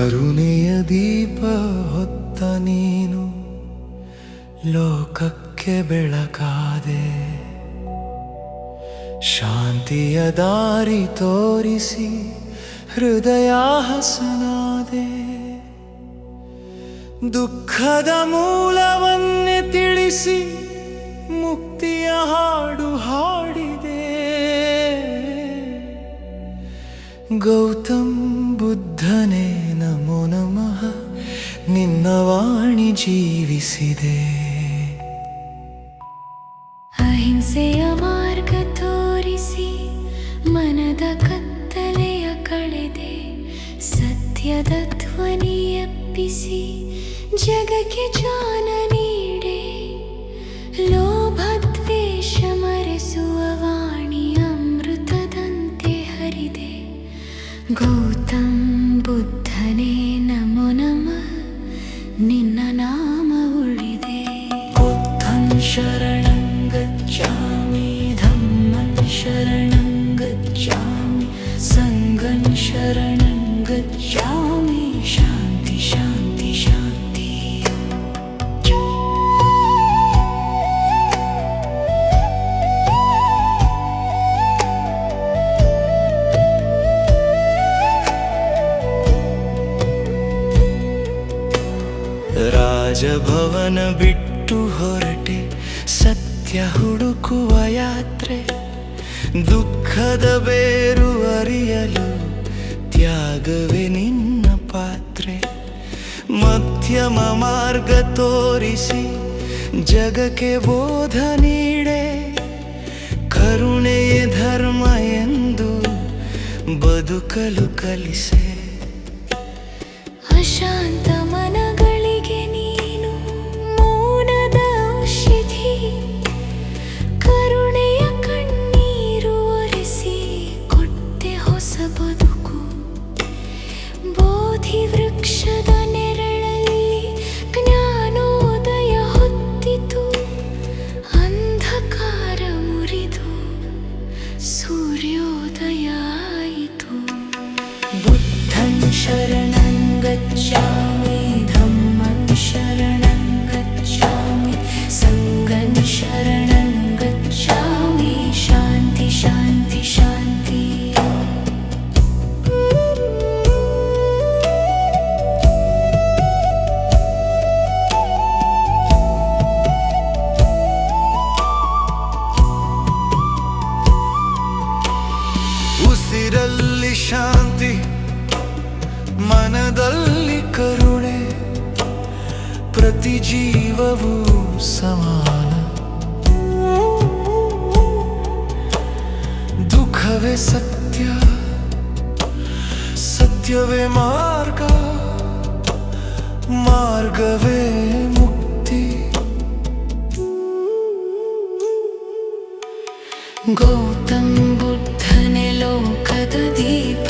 ಕರುಣೆಯ ದೀಪ ಹೊತ್ತ ನೀನು ಲೋಕಕ್ಕೆ ಬೆಳಕಾದೆ, ಶಾಂತಿಯ ದಾರಿ ತೋರಿಸಿ ಹೃದಯ ಹಸನಾದೆ. ದುಃಖದ ಮೂಲವನ್ನೇ ತಿಳಿಸಿ ಮುಕ್ತಿಯ ಹಾಡು ಹಾಡಿದೆ. ಗೌತಮ್ ಬುದ್ಧನೇ ನಮೋ ನಮಃ, ನಿನ್ನ ವಾಣಿ ಜೀವಿಸಿದೆ. ಅಹಿಂಸೆಯ ಮಾರ್ಗ ತೋರಿಸಿ ಮನದ ಕತ್ತಲೆಯ ಕಳೆದೆ, ಸತ್ಯದ ಧ್ವನಿ ಎಬ್ಬಿಸಿ ಜಗಕ್ಕೆ ಜ್ಞಾನ ನೀಡೆ. ಲೋಭ ದ್ವೇಷ ಮರೆಸುವ ವಾಣಿ ಅಮೃತದಂತೆ ಹರಿದೆ. ಗೌತಮ್ ಬುದ್ಧನೇ ನಮೋ ನಮಃ, ನಿನ್ನ ನಾಮ ಉಳಿದೆ. ಬುದ್ಧಂ ಶರಣಂ ಗಚ್ಚಾಮಿ, ಧಮ್ಮಂ ಶರಣಂ ಗಚ್ಚಾಮಿ, ಸಂಘಂ ಶರಣಂ ಗಚ್ಚಾಮಿ. ಶಾಂತಿ ಶಾಂತಿ ಶಾಂತಿ. ರಾಜಭವನ ಬಿಟ್ಟು ಹೊರಟೆ, ಸತ್ಯ ಹುಡುಕುವ ಯಾತ್ರೆ. ದುಃಖದ ಬೇರು ಅರಿಯಲು ತ್ಯಾಗವೇ ನಿನ್ನ ಪಾತ್ರೆ. ಮಧ್ಯಮ ಮಾರ್ಗ ತೋರಿಸಿ ಜಗಕ್ಕೆ ಬೋಧ ನೀಡೆ. ಕರುಣೆಯೇ ಧರ್ಮ ಎಂದು ಬದುಕಲು ಕಲಿಸೆ. ಅಶಾಂತ ಮನಗಳಿಗೆ ನೀನು ಮೌನದ ಔಷಧಿ. ಕರುಣೆಯ ಕಣ್ಣೀರು ಒರೆಸಿ ಕೊಟ್ಟೆ ಹೊಸ ಬದುಕು. ಬೋಧಿ ವೃಕ್ಷದ ನೆರಳಲ್ಲಿ ಜ್ಞಾನೋದಯ ಹೊತ್ತಿತು. ಅಂಧಕಾರ ಮುರಿದು ಸೂರ್ಯೋದಯ ಆಯಿತು. ಬುದ್ಧಂ ಶರಣಂ ಗಚ್ಚಾಮಿ, ಧಮ್ಮಂ ಶರಣಂ ಗಚ್ಚಾಮಿ, ಸಂಘಂ ಶರಣಂ ಗಚ್ಚಾಮಿ. ಶಾಂತಿ ಶಾಂತಿ ಶಾಂತಿ. ಉಸಿರಲ್ಲಿ ಶಾಂತಿ, ಮನದಲ್ಲಿ ಕರುಣೆ. ಪ್ರತಿ ಜೀವವೂ ಸಮಾನ, ದುಃಖವೇ ಸತ್ಯ, ಸತ್ಯವೇ ಮಾರ್ಗ, ಮಾರ್ಗವೇ ಮುಕ್ತಿ. ಗೌತಮ್ ಬುದ್ಧನೇ ಲೋಕದ ದೀಪ,